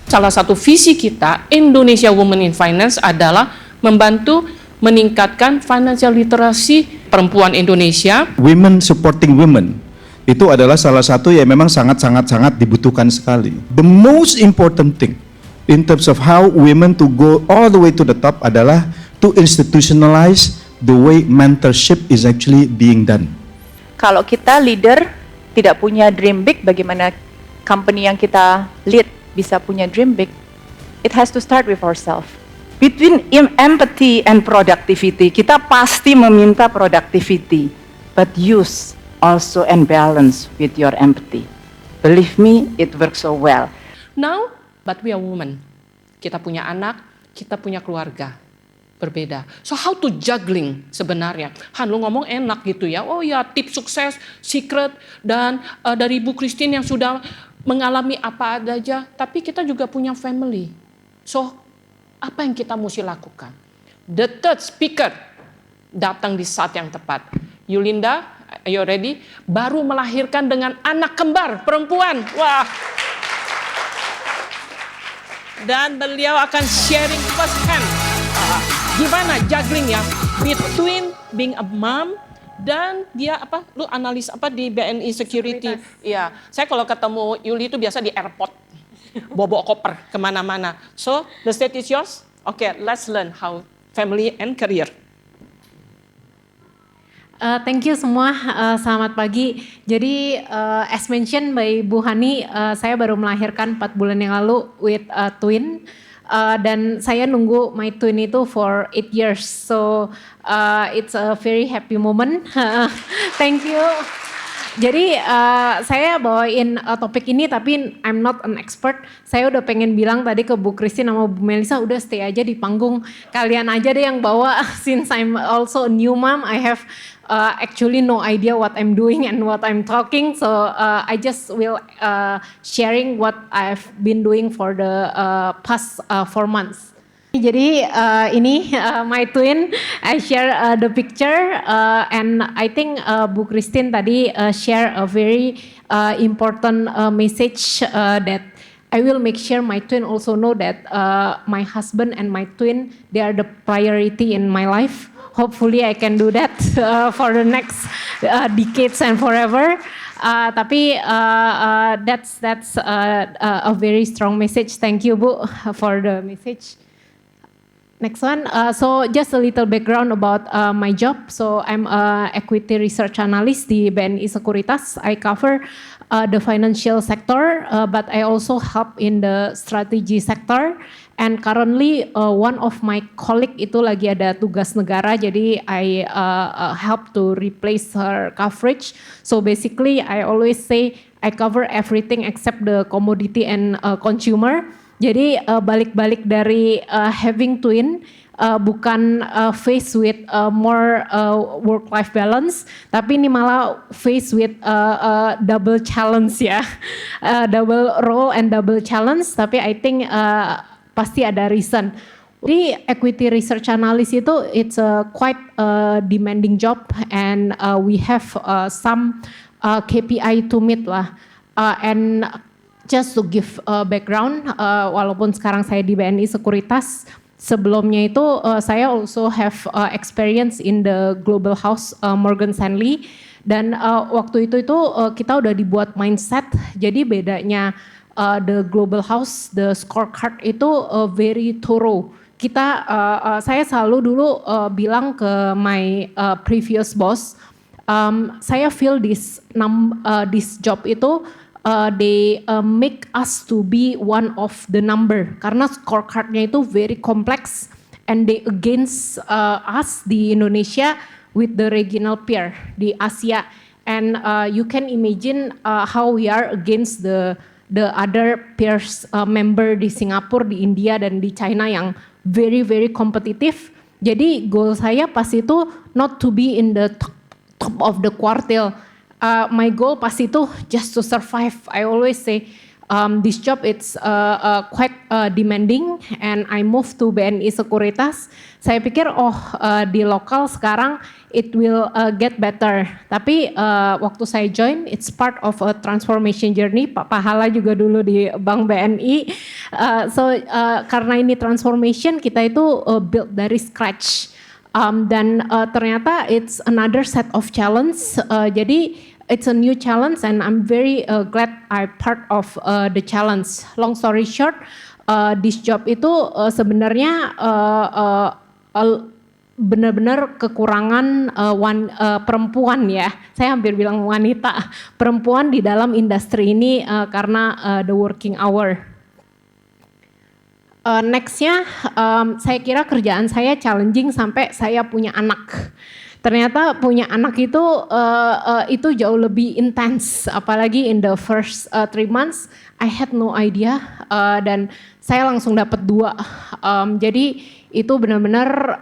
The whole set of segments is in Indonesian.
Salah satu visi kita, Indonesia Women in Finance, adalah membantu meningkatkan financial literacy perempuan Indonesia. Women supporting women itu adalah salah satu yang memang sangat dibutuhkan sekali. The most important thing in terms of how women to go all the way to the top adalah to institutionalize the way mentorship is actually being done. Kalau kita leader tidak punya dream big, bagaimana company yang kita lead bisa punya dream big? It has to start with ourselves. Between empathy and productivity, kita pasti meminta productivity, but use also and balance with your empathy. Believe me, it works so well. Now, but we are women. Kita punya anak, kita punya keluarga. Berbeda. So how to juggling sebenarnya? Han, lu ngomong enak gitu ya. Oh ya, tips sukses, secret, dan dari Bu Christine yang sudah mengalami apa aja, tapi kita juga punya family. So, apa yang kita mesti lakukan? The third speaker datang di saat yang tepat. Yulinda, are you ready? Baru melahirkan dengan anak kembar perempuan. Wah. Dan beliau akan sharing first hand. Gimana juggling ya? Between being a mom dan dia apa? Lu analis apa di BNI Security? Iya, saya kalau ketemu Yuli itu biasa di airport, bawa koper kemana-mana. So the stage is yours. Okay, let's learn how family and career. Thank you semua, selamat pagi. Jadi as mentioned by Bu Hani, saya baru melahirkan 4 bulan yang lalu with a twin. Dan saya nunggu my twin itu for 8 years, so it's a very happy moment. Thank you. Jadi saya bawain topik ini tapi I'm not an expert. Saya udah pengen bilang tadi ke Bu Christine sama Bu Melisa, udah stay aja di panggung. Kalian aja deh yang bawa, since I'm also a new mom, I have actually no idea what I'm doing and what I'm talking. So I just will sharing what I've been doing for the past 4 months. Jadi ini my twin, I share the picture and I think Bu Christine tadi share a very important message that I will make sure my twin also know that my husband and my twin, they are the priority in my life. Hopefully I can do that for the next decades and forever. Tapi that's a very strong message. Thank you Bu for the message. Next one, so just a little background about my job. So I'm a equity research analyst di BNI Sekuritas. I cover the financial sector, but I also help in the strategy sector. And currently one of my colleague itu lagi ada tugas negara, jadi I help to replace her coverage. So basically I always say I cover everything except the commodity and consumer. Jadi balik-balik dari having twin, bukan faced with more work-life balance, tapi ini malah faced with double challenge ya, double role and double challenge. Tapi I think pasti ada reason. Jadi equity research analyst itu it's a quite demanding job and we have some KPI to meet lah. And just to give background, walaupun sekarang saya di BNI Sekuritas, sebelumnya itu saya also have experience in the global house Morgan Stanley. Dan waktu itu kita udah dibuat mindset, jadi bedanya the global house, the scorecard itu very thorough. Saya selalu dulu bilang ke my previous boss, saya feel this job itu they make us to be one of the number karena scorecardnya itu very complex and they against us di Indonesia with the regional peer di Asia and you can imagine how we are against the other peers member di Singapura, di India dan di China yang very competitive. Jadi goal saya pas itu not to be in the top of the quartile. My goal pas itu just to survive. I always say this job it's quite demanding and I move to BNI Sekuritas. Saya pikir di lokal sekarang it will get better. Tapi waktu saya join it's part of a transformation journey. Pak Pahala juga dulu di Bank BNI Karena ini transformation, kita itu build dari scratch. Dan ternyata it's another set of challenge. Jadi it's a new challenge and I'm very glad I'm part of the challenge. Long story short, this job itu sebenarnya benar-benar kekurangan perempuan ya. Saya hampir bilang wanita, perempuan di dalam industri ini karena the working hour. Nextnya, saya kira kerjaan saya challenging sampai saya punya anak. Ternyata punya anak itu jauh lebih intens, apalagi in the first 3 months, I had no idea, dan saya langsung dapat 2. Jadi itu benar-benar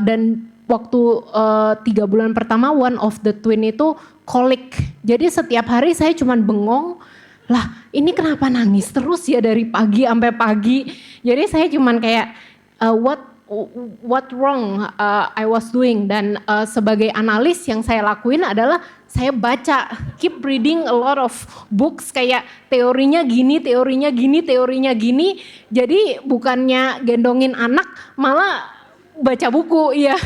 dan waktu 3 bulan pertama one of the twin itu kolik. Jadi setiap hari saya cuman bengong, lah ini kenapa nangis terus ya dari pagi sampai pagi. Jadi saya cuman kayak what wrong I was doing, dan sebagai analis yang saya lakuin adalah saya baca, keep reading a lot of books, kayak teorinya gini, teorinya gini, teorinya gini. Jadi bukannya gendongin anak, malah baca buku ya.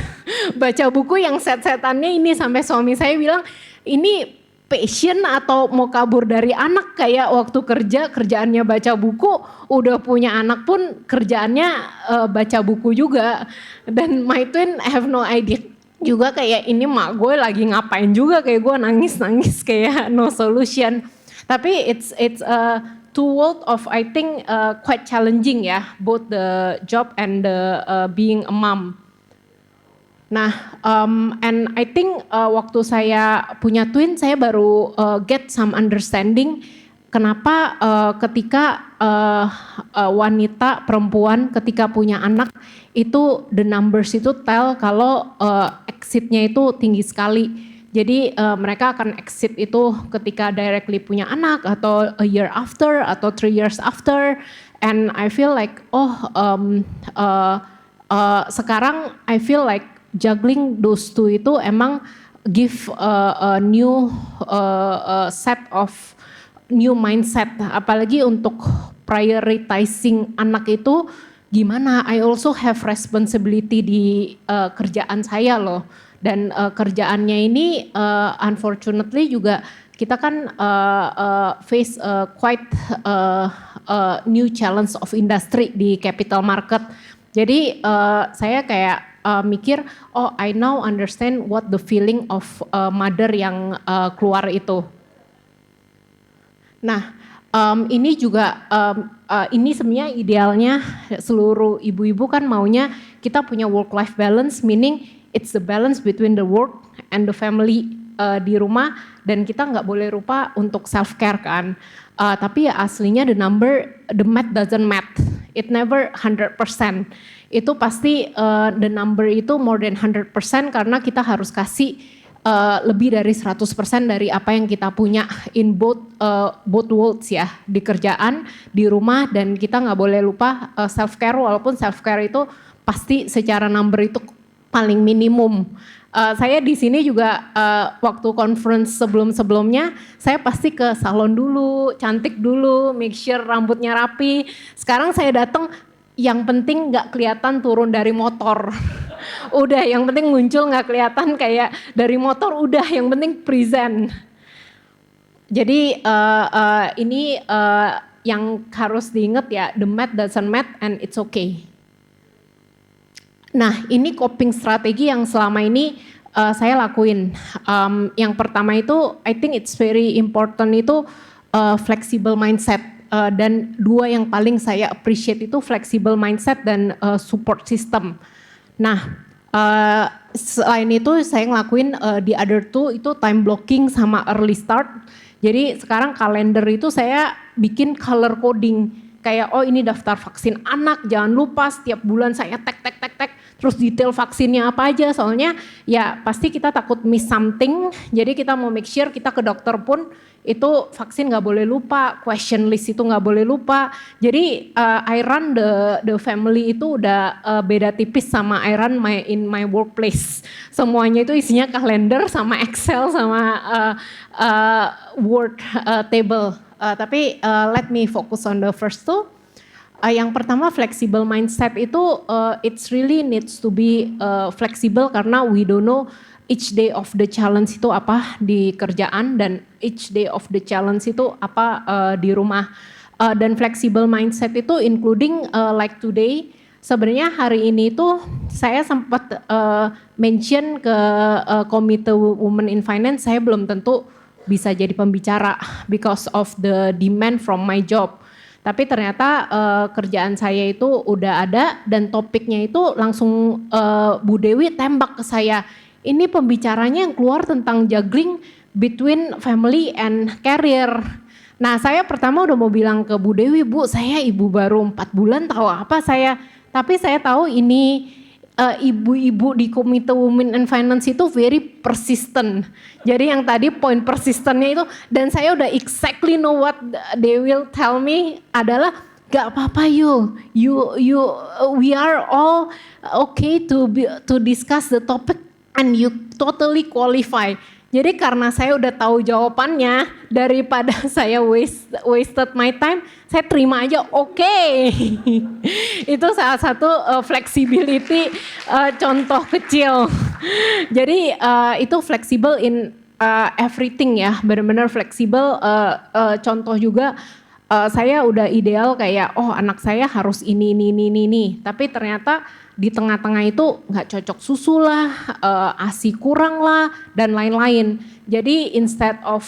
Baca buku yang set-setannya ini, sampai suami saya bilang, ini passion atau mau kabur dari anak, kayak waktu kerjaannya baca buku, udah punya anak pun kerjaannya baca buku juga. Dan my twin I have no idea juga, kayak ini mak gue lagi ngapain juga, kayak gue nangis kayak no solution. Tapi it's two world of I think quite challenging ya, both the job and the being a mom. Nah, and I think waktu saya punya twin, saya baru get some understanding kenapa ketika wanita perempuan ketika punya anak itu the numbers itu tell kalau exitnya itu tinggi sekali. Jadi mereka akan exit itu ketika directly punya anak, atau a year after, atau 3 years after. And I feel like sekarang I feel like juggling those two itu emang give a new set of new mindset, apalagi untuk prioritizing anak itu gimana. I also have responsibility di kerjaan saya loh, dan kerjaannya ini unfortunately juga kita kan face quite new challenge of industry di capital market. Jadi saya kayak mikir, oh I now understand what the feeling of mother yang keluar itu. Nah, ini juga ini sebenarnya idealnya seluruh ibu-ibu kan maunya kita punya work-life balance, meaning it's the balance between the work and the family di rumah, dan kita nggak boleh lupa untuk self-care kan. Tapi ya aslinya the math doesn't math. It never 100%. Itu pasti the number itu more than 100% karena kita harus kasih lebih dari 100% dari apa yang kita punya in both worlds ya, di kerjaan, di rumah, dan kita nggak boleh lupa self care, walaupun self care itu pasti secara number itu paling minimum. Saya di sini juga waktu conference sebelumnya saya pasti ke salon dulu, cantik dulu, make sure rambutnya rapi. Sekarang saya datang, yang penting nggak kelihatan turun dari motor. Udah, yang penting muncul nggak kelihatan kayak dari motor, udah yang penting present. Jadi ini yang harus diingat ya, the math doesn't math and it's okay. Nah, ini coping strategi yang selama ini saya lakuin. Yang pertama itu, I think it's very important itu flexible mindset. Dan 2 yang paling saya appreciate itu flexible mindset dan support system. Nah, selain itu saya ngelakuin the other 2 itu time blocking sama early start. Jadi sekarang kalender itu saya bikin color coding. Kayak oh ini daftar vaksin anak, jangan lupa setiap bulan saya tek. Terus detail vaksinnya apa aja, soalnya ya pasti kita takut miss something. Jadi kita mau make sure kita ke dokter pun itu vaksin nggak boleh lupa, question list itu nggak boleh lupa. Jadi I run the family itu udah beda tipis sama I run in my workplace. Semuanya itu isinya kalender sama Excel sama Word table. Tapi let me focus on the first 2. Yang pertama flexible mindset itu it's really needs to be flexible karena we don't know each day of the challenge itu apa di kerjaan dan each day of the challenge itu apa di rumah. Dan flexible mindset itu including like today, sebenarnya hari ini tuh saya sempat mention ke Komite Women in Finance, saya belum tentu bisa jadi pembicara because of the demand from my job. Tapi ternyata kerjaan saya itu udah ada dan topiknya itu langsung Bu Dewi tembak ke saya. Ini pembicaranya yang keluar tentang juggling between family and career. Nah saya pertama udah mau bilang ke Bu Dewi, Bu saya ibu baru 4 bulan tahu apa saya. Tapi saya tahu ini ibu-ibu di Komite Women and Finance itu very persistent. Jadi yang tadi poin persistennya itu dan saya udah exactly know what they will tell me adalah gak apa-apa we are all okay to discuss the topic and you totally qualify. Jadi karena saya udah tahu jawabannya daripada saya wasted my time, saya terima aja oke. Itu salah satu flexibility contoh kecil. Jadi itu flexible in everything ya, benar-benar fleksibel. Contoh juga saya udah ideal kayak anak saya harus ini. Tapi ternyata di tengah-tengah itu nggak cocok susu lah, ASI kurang lah, dan lain-lain. Jadi instead of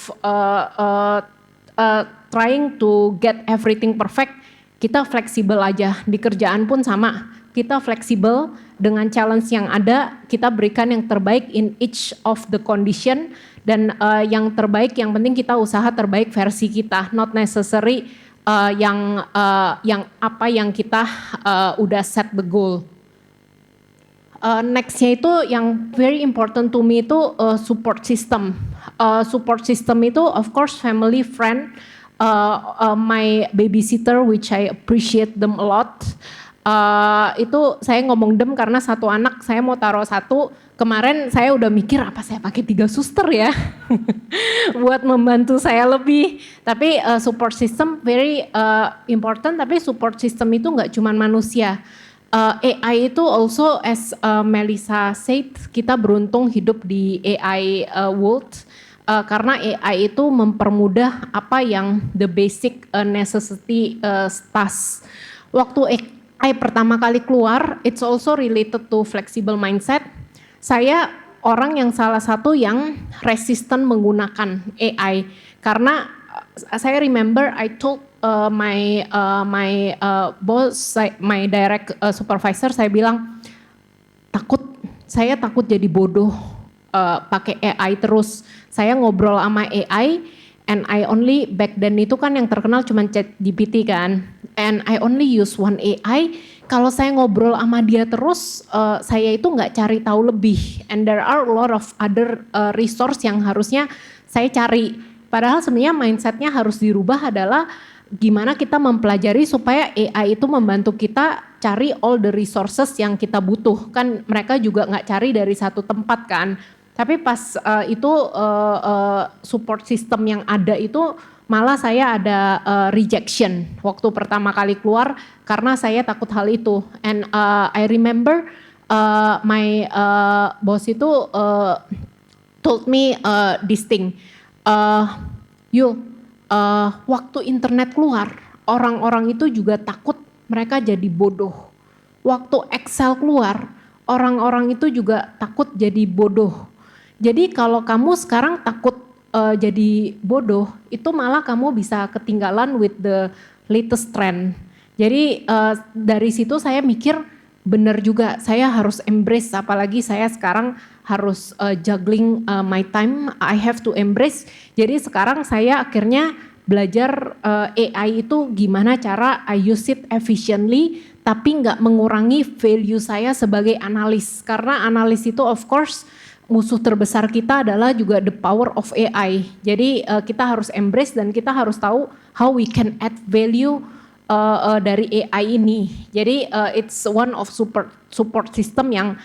trying to get everything perfect, kita fleksibel aja. Di kerjaan pun sama, kita fleksibel dengan challenge yang ada, kita berikan yang terbaik in each of the condition, dan yang terbaik, yang penting kita usaha terbaik versi kita, not necessary yang apa yang kita udah set the goal. Nextnya itu yang very important to me itu support system. Support system itu of course family, friend, my babysitter which I appreciate them a lot. Itu saya ngomong dem karena satu anak saya mau taruh satu. Kemarin saya udah mikir apa saya pakai 3 suster ya buat membantu saya lebih. Tapi support system very important. Tapi support system itu nggak cuma manusia. AI itu also as Melissa said, kita beruntung hidup di AI world karena AI itu mempermudah apa yang the basic necessity task. Waktu AI pertama kali keluar, it's also related to flexible mindset. Saya orang yang salah satu yang resisten menggunakan AI karena saya remember I told my boss, my direct supervisor, saya bilang saya takut jadi bodoh pakai AI terus. Saya ngobrol sama AI and I only back then itu kan yang terkenal cuma ChatGPT kan, and I only use one AI. Kalau saya ngobrol sama dia terus, saya itu nggak cari tahu lebih, and there are a lot of other resource yang harusnya saya cari. Padahal sebenarnya mindsetnya harus dirubah adalah gimana kita mempelajari supaya AI itu membantu kita cari all the resources yang kita butuh. Kan mereka juga nggak cari dari satu tempat kan. Tapi pas itu support system yang ada itu malah saya ada rejection waktu pertama kali keluar karena saya takut hal itu. And I remember my boss itu told me this thing. Waktu internet keluar, orang-orang itu juga takut mereka jadi bodoh. Waktu Excel keluar, orang-orang itu juga takut jadi bodoh. Jadi kalau kamu sekarang takut jadi bodoh, itu malah kamu bisa ketinggalan with the latest trend. Jadi dari situ saya mikir benar juga, saya harus embrace, apalagi saya sekarang harus juggling my time, I have to embrace. Jadi sekarang saya akhirnya belajar AI itu gimana cara I use it efficiently, tapi nggak mengurangi value saya sebagai analis. Karena analis itu of course musuh terbesar kita adalah juga the power of AI. Jadi kita harus embrace dan kita harus tahu how we can add value dari AI ini. Jadi it's one of support system yang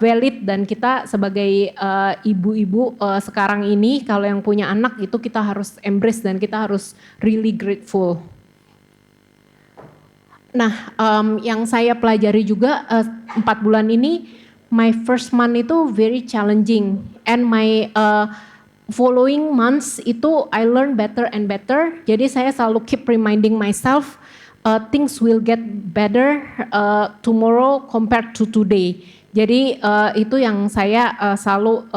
valid, dan kita sebagai ibu-ibu sekarang ini kalau yang punya anak itu kita harus embrace dan kita harus really grateful. Nah, yang saya pelajari juga 4 bulan ini, my first month itu very challenging, and my following months itu I learn better and better. Jadi saya selalu keep reminding myself, things will get better tomorrow compared to today. Jadi itu yang saya selalu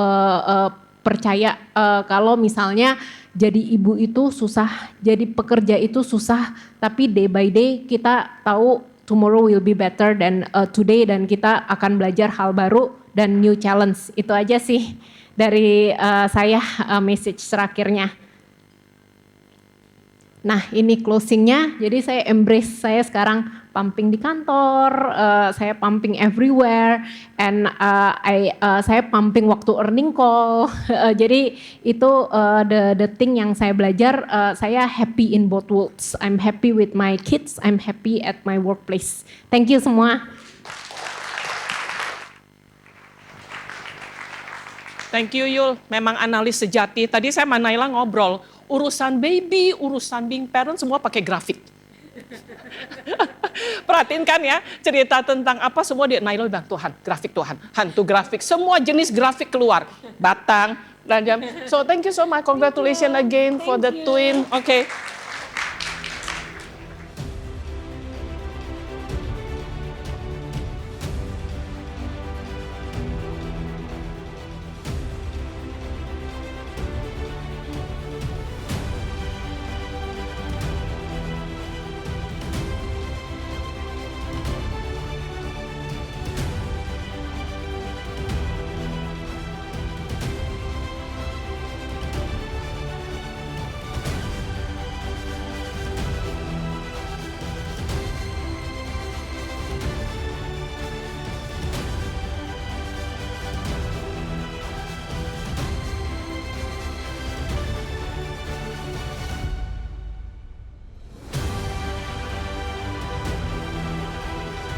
percaya, kalau misalnya jadi ibu itu susah, jadi pekerja itu susah, tapi day by day kita tahu tomorrow will be better than today, dan kita akan belajar hal baru dan new challenge. Itu aja sih dari saya message terakhirnya. Nah, ini closingnya. Jadi saya embrace, saya sekarang pumping di kantor, saya pumping everywhere, and saya pumping waktu earning call. Jadi itu the thing yang saya belajar. Saya happy in both worlds. I'm happy with my kids, I'm happy at my workplace. Thank you semua. Thank you Yul, memang analis sejati. Tadi saya sama Naila ngobrol, urusan baby, urusan being parent semua pakai grafik. Perhatiin kan ya, cerita tentang apa semua dia, Naila bilang Tuhan, grafik Tuhan, hantu grafik, semua jenis grafik keluar, batang, dan jam. So thank you so much, congratulations again for the twin. Okay.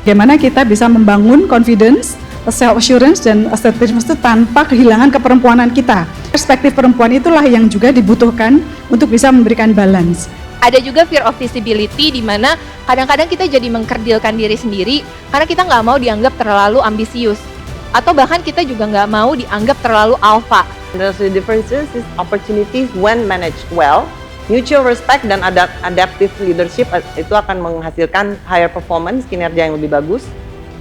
Bagaimana kita bisa membangun confidence, self assurance dan assertiveness itu tanpa kehilangan keperempuanan kita. Perspektif perempuan itulah yang juga dibutuhkan untuk bisa memberikan balance. Ada juga fear of visibility, di mana kadang-kadang kita jadi mengkerdilkan diri sendiri karena kita nggak mau dianggap terlalu ambisius, atau bahkan kita juga nggak mau dianggap terlalu alpha. There's the differences is opportunities when managed well. Mutual respect dan adaptive leadership itu akan menghasilkan higher performance, kinerja yang lebih bagus.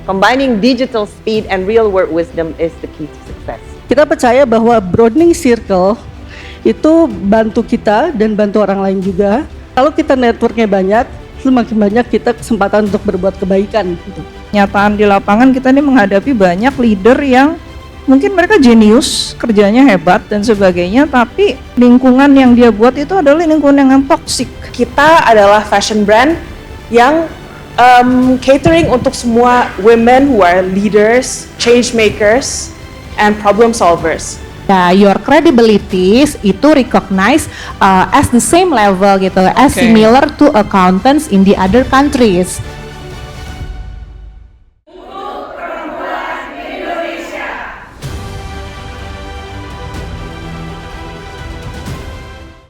Combining digital speed and real world wisdom is the key to success. Kita percaya bahwa broadening circle itu bantu kita dan bantu orang lain juga. Kalau kita networknya banyak, semakin banyak kita kesempatan untuk berbuat kebaikan. Nyataan di lapangan kita ini menghadapi banyak leader yang mungkin mereka jenius, kerjanya hebat dan sebagainya, tapi lingkungan yang dia buat itu adalah lingkungan yang toksik. Kita adalah fashion brand yang catering untuk semua women who are leaders, change makers, and problem solvers. Your credibilities itu recognized as the same level gitu, as similar to accountants in the other countries.